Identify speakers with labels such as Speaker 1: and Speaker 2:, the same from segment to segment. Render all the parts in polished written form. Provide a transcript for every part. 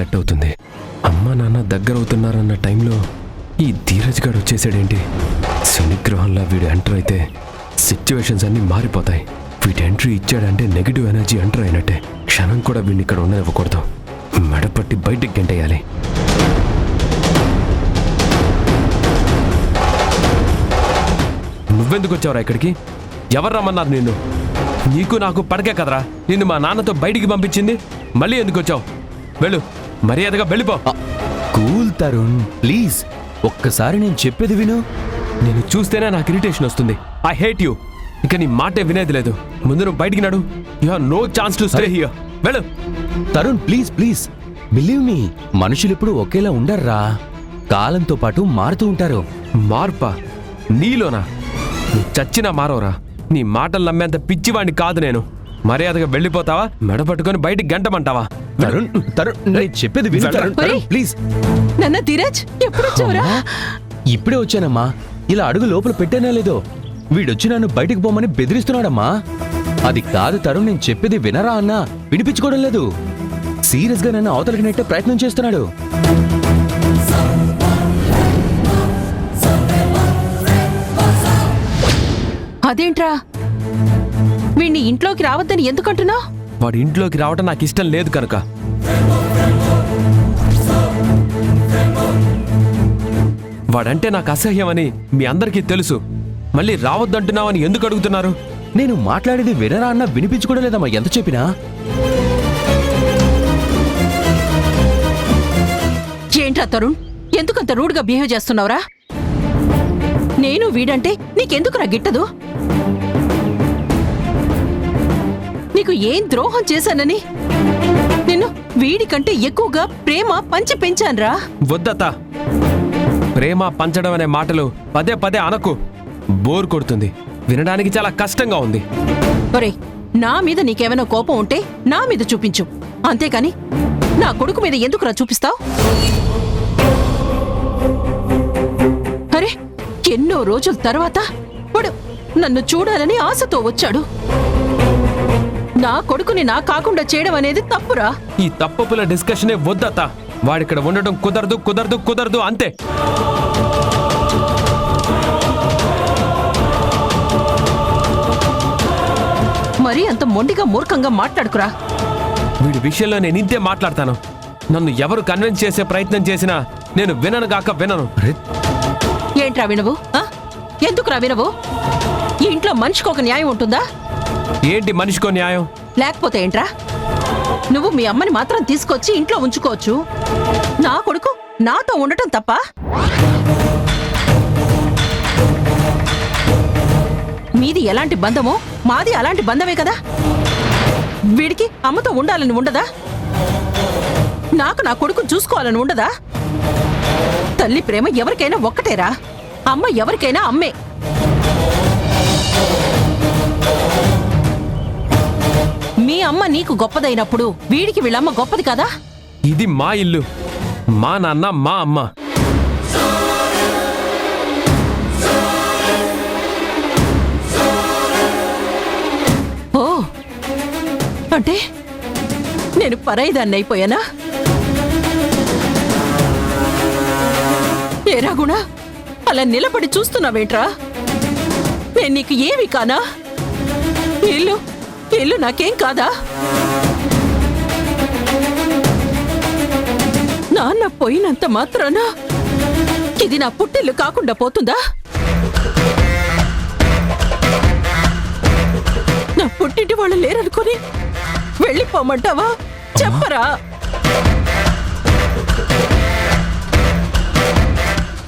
Speaker 1: Set అవుతుంది. అమ్మా నాన్న దగ్గర అవుతున్నారన్న టైంలో ఈ ధీరజ్ గారు వచ్చేసాడేంటి? శనిగ్రహంలా వీడు ఎంటర్ అయితే సిచ్యువేషన్స్ అన్నీ మారిపోతాయి. వీటి ఎంట్రీ ఇచ్చాడంటే నెగిటివ్ ఎనర్జీ ఎంటర్ అయినట్టే. క్షణం కూడా వీడిని ఇక్కడ ఉండనివ్వకూడదు. మెడపట్టి బయటికి గంటేయాలి. నువ్వెందుకు వచ్చావురా ఇక్కడికి? ఎవరు రమ్మన్నారు నిన్ను? నీకు నాకు పడకే కదరా నిన్ను మా నాన్నతో బయటికి పంపించింది. మళ్ళీ ఎందుకు వచ్చావు? వెళ్ళు, మర్యాదగా వెళ్ళిపో.
Speaker 2: కూల్ తరుణ్, ప్లీజ్ ఒక్కసారి నేను చెప్పేది విను.
Speaker 1: నేను చూస్తేనే నాకు ఇరిటేషన్ వస్తుంది. I hate you. ఇక నీ మాటే వినేది లేదు. ముందు నువ్వు బయటికి నడు. You have no chance to stay here. వెళ్ళు.
Speaker 2: Tarun please please believe me, మనుషులు ఇప్పుడు ఒకేలా ఉండర్రా. కాలంతో పాటు మారుతూ ఉంటారు.
Speaker 1: మార్పా? నీలోనా? నువ్వు చచ్చినా మారవరా. నీ మాటలు నమ్మేంత పిచ్చివాడిని కాదు నేను. మర్యాదగా వెళ్ళిపోతావా? మెడ పట్టుకొని బయటికి గంటమంటావా?
Speaker 2: తరుణ్ తరుణ్ నేను చెప్పేది విను తరుణ్, తరుణ్ ప్లీజ్.
Speaker 3: నన్న ధీరజ్ ఎప్పుడు వచ్చావురా?
Speaker 2: ఇప్పుడే వచ్చానమ్మా. ఇలా అడుగు లోపల పెట్టానా లేదో, వీడొచ్చి నన్ను బయటికి పోమని బెదిరిస్తున్నాడమ్మా. అది కాదు తరుణ్, నేను చెప్పేది వినరా అన్నా, వినిపించుకోవడం లేదు. సీరియస్ గా నన్ను అవతలకి నెట్టే ప్రయత్నం చేస్తున్నాడు.
Speaker 3: అదేంట్రా, వీణ్ణి ఇంట్లోకి రావద్దని ఎందుకంటున్నావు?
Speaker 1: వాడు ఇంట్లోకి రావటం నాకు ఇష్టం లేదు కనుక. వాడంటే నాకు అసహ్యమని మీ అందరికీ తెలుసు. మళ్ళీ రావద్దంటున్నావని ఎందుకు అడుగుతున్నారు?
Speaker 2: నేను మాట్లాడేది వినరా అన్న వినిపించుకోవడం లేదమ్మా ఎంత చెప్పినా.
Speaker 3: ఏంట్రా తరుణ్, ఎందుకంత రూడ్గా బిహేవ్ చేస్తున్నావురా? నేను వీడంటే నీకెందుకురా గిట్టదు? నీకు ఏం ద్రోహం చేశానని నిన్ను వీడికంటే ఎక్కువగా ప్రేమ పంచి పెంచాన్రా.
Speaker 1: వద్దత. ప్రేమ పంచడం అనే మాటలు పదే పదే అనకు. బోర్ కొడుతుంది, వినడానికి చాలా కష్టంగా ఉంది.
Speaker 3: ఒరేయ్, నా మీద నీకేమైనా కోపం ఉంటే నా మీద చూపించు, అంతేకాని నా కొడుకు మీద ఎందుకురా చూపిస్తావు? అరే, ఎన్నో రోజుల తర్వాత వాడు నన్ను చూడాలని ఆశతో వచ్చాడు. నా కొడుకుని నా కాకుండా చేయడం అనేది తప్పురా.
Speaker 1: ఈ తప్పుల డిస్కషనే వద్దత. వాడిక్కడ ఉండడం కుదరదు కుదరదు కుదరదు అంతే.
Speaker 3: మరీ అంత మొండిగా మూర్ఖంగా మాట్లాడుకురా.
Speaker 1: వీడి విషయంలో నేను ఇంతే మాట్లాడతాను. నన్ను ఎవరు కన్విన్స్ చేసే ప్రయత్నం చేసినా నేను వినను గాక వినను.
Speaker 3: ఏంట్రా వినవు? ఎందుకురా వినవు? ఈ ఇంట్లో మనిషికి ఒక న్యాయం ఉంటుందా?
Speaker 1: ఏంటి మనిషికో న్యాయం?
Speaker 3: లేకపోతే ఏంట్రా? నువ్వు మీ అమ్మని మాత్రం తీసుకొచ్చి ఇంట్లో ఉంచుకోవచ్చు, నా కొడుకు నాతో ఉండటం తప్ప? మీది ఎలాంటి బంధమో మాది అలాంటి బంధమే కదా. వీడికి అమ్మతో ఉండాలని ఉండదా? నాకు నా కొడుకు చూసుకోవాలని ఉండదా? తల్లి ప్రేమ ఎవరికైనా ఒక్కటేరా. అమ్మ ఎవరికైనా అమ్మే. మీ అమ్మ నీకు గొప్పదైనప్పుడు వీడికి వీళ్ళమ్మ గొప్పది కదా.
Speaker 1: ఇది మా ఇల్లు, మా నాన్న మా అమ్మ.
Speaker 3: ఓ, అంటే నేను పరాయిదాన్ని అయిపోయానా? ఏరా గుణ, అలా నిలబడి చూస్తున్నావేంట్రా? నేను నీకు ఏమి కానా? ఇల్లు ఇల్లు నాకేం కాదా? నాన్న పోయినంత మాత్రాన ఇది నా పుట్టిల్లు కాకుండా పోతుందా? నా పుట్టింటి వాళ్ళు లేరనుకుని వెళ్ళిపోమంటావా? చెప్పరా.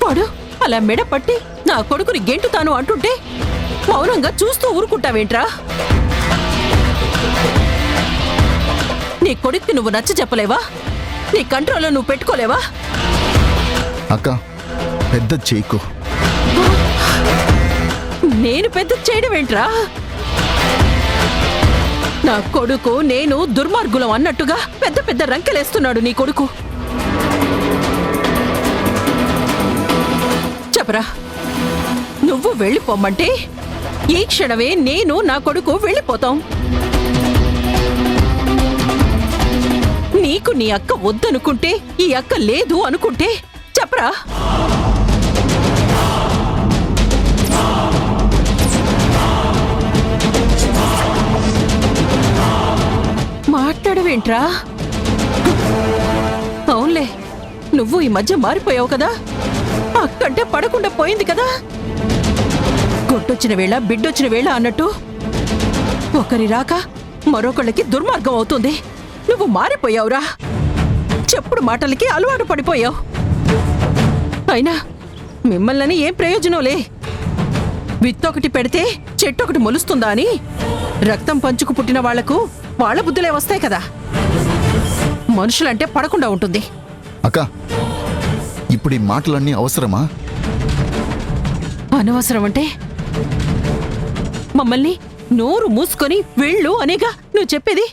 Speaker 3: వాడు అలా మెడ పట్టి నా కొడుకుని గెంటుతాను అంటుంటే మౌనంగా చూస్తూ ఊరుకుంటావేంట్రా? నీ కొడుక్కి నువ్వు నచ్చ చెప్పలేవా? నీ కంట్రోల్లో నువ్వు పెట్టుకోలేవా?
Speaker 4: అక్క, పెద్ద చేయకు.
Speaker 3: నేను పెద్ద చేయడం ఏంట్రా? నా కొడుకు నేను దుర్మార్గులం అన్నట్టుగా పెద్ద పెద్ద రంకెలేస్తున్నాడు నీ కొడుకు. చెప్పరా, నువ్వు వెళ్ళిపోమ్మంటే ఈ క్షణమే నేను నా కొడుకు వెళ్ళిపోతాం. నీకు నీ అక్క వద్దనుకుంటే ఈ అక్క లేదు అనుకుంటే చెప్పరా? మాట్లాడవేంట్రా? అవునులే, నువ్వు ఈ మధ్య మారిపోయావు కదా. అక్కంటే పడకుండా పోయింది కదా. కొట్టొచ్చిన వేళ బిడ్డొచ్చిన వేళ అన్నట్టు ఒకరి రాక మరొకళ్ళకి దుర్మార్గం అవుతుంది. నువ్వు మారిపోయావురా. చెప్పుడు మాటలకి అలవాటు పడిపోయావు. అయినా మిమ్మల్ని ఏం ప్రయోజనంలే. విత్తొకటి పెడితే చెట్టొకటి మొలుస్తుందా అని రక్తం పంచుకు పుట్టిన వాళ్లకు వాళ్ళ బుద్ధులే వస్తాయి కదా. మనుషులంటే పడకుండా ఉంటుంది.
Speaker 4: అక్క, ఇప్పుడు ఈ మాటలన్నీ అవసరమా?
Speaker 3: అనవసరం అంటే మమ్మల్ని నోరు మూసుకొని వెళ్ళు అనేగా నువ్వు చెప్పేది.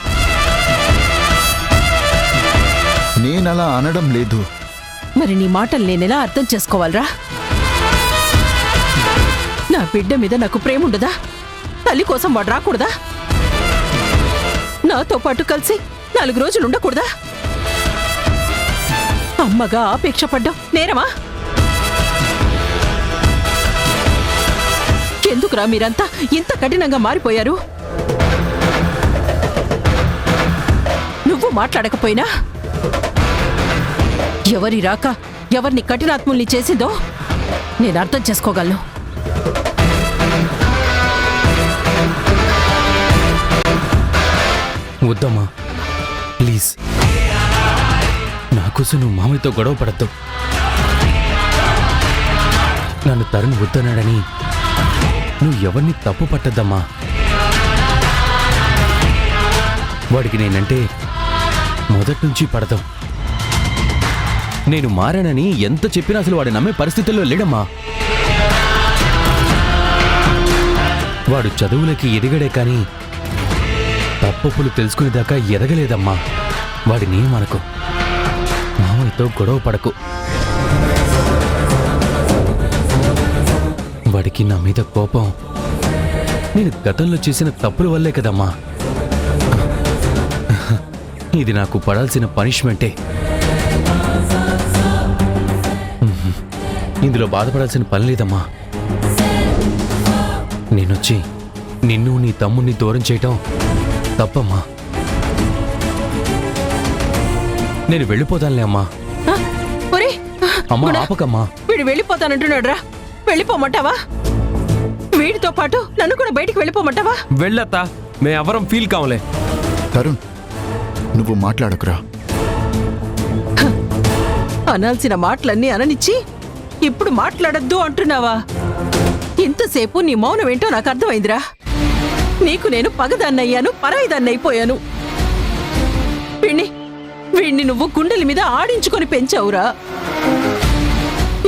Speaker 4: నేనలా అనడం లేదు.
Speaker 3: మరి నీ మాటలు నేనెలా అర్థం చేసుకోవాలరా? నా బిడ్డ మీద నాకు ప్రేమ ఉండదా? తల్లి కోసం వాడు రాకూడదా? నాతో పాటు కలిసి 4 రోజులు ఉండకూడదా? అమ్మగా ఆపేక్ష పడ్డం నేరమా? ఎందుకురా మీరంతా ఇంత కఠినంగా మారిపోయారు? నువ్వు మాట్లాడకపోయినా ఎవరి రాక ఎవరిని కఠినాత్ముల్ని చేసిందో నేను అర్థం చేసుకోగలను.
Speaker 2: వద్దమ్మా, ప్లీజ్. నా కోసం నువ్వు మామయ్యతో గొడవ పడద్దు. నన్ను తరుణ్ వద్దన్నాడని నువ్వు ఎవరిని తప్పు పట్టద్దమ్మా. వాడికి నేనంటే మొదట్నుంచి పడతాం. నేను మారానని ఎంత చెప్పినా అసలు వాడు నమ్మే పరిస్థితుల్లో లేడమ్మా. వాడు చదువులకి ఎదిగడే కానీ తప్పులు తెలుసుకునేదాకా ఎదగలేదమ్మా. వాడిని మనకు మామయ్యతో గొడవ పడకు. వాడికి నా మీద కోపం నేను గతంలో చేసిన తప్పుల వల్లే కదమ్మా. ఇది నాకు పడాల్సిన పనిష్మెంటే. ఇందులో బాధపడాల్సిన పని లేదమ్మా. నేనొచ్చి నిన్ను నీ తమ్ముణ్ణి దూరం చేయటం తప్పమ్మా. నేను వెళ్ళిపోతానులే అమ్మా. అమ్మా ఆపకమ్మా.
Speaker 3: వీడు వెళ్ళిపోతానంటున్నాడు రా. వెళ్ళిపోమంటావా? వీడితో పాటు నన్ను కూడా బయటికి వెళ్ళిపోమంటావా?
Speaker 1: వెళ్ళత్తా, మే ఎవరం ఫీల్ కావలే.
Speaker 4: తరుణ్, నువ్వు మాట్లాడకురా.
Speaker 3: అనాల్సిన మాటలన్నీ అననిచ్చి ఇప్పుడు మాట్లాడద్దు అంటున్నావా? ఇంతసేపు నీ మౌనం ఏంటో నాకు అర్థమైందిరా. నీకు నేను పగదాన్నయ్యాను, పరాయిదాన్నైపోయాను. వీణ్ణి నువ్వు గుండెల మీద ఆడించుకొని పెంచావురా.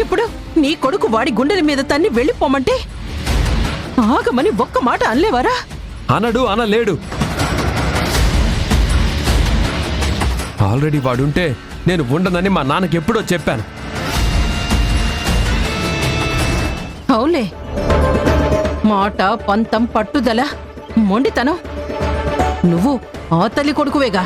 Speaker 3: ఇప్పుడు నీ కొడుకు వాడి గుండెల మీద తన్ని వెళ్ళిపోమంటే ఆగమని ఒక్క మాట అనలేవారా?
Speaker 1: అనడు, అనలేడు. ఆల్రెడీ వాడుంటే నేను ఉండనని మా నాన్నకి ఎప్పుడో చెప్పాను.
Speaker 3: అవులే, మాట, పంతం, పట్టుదల, మొండితనం నువ్వు ఆ తల్లి కొడుకువేగా.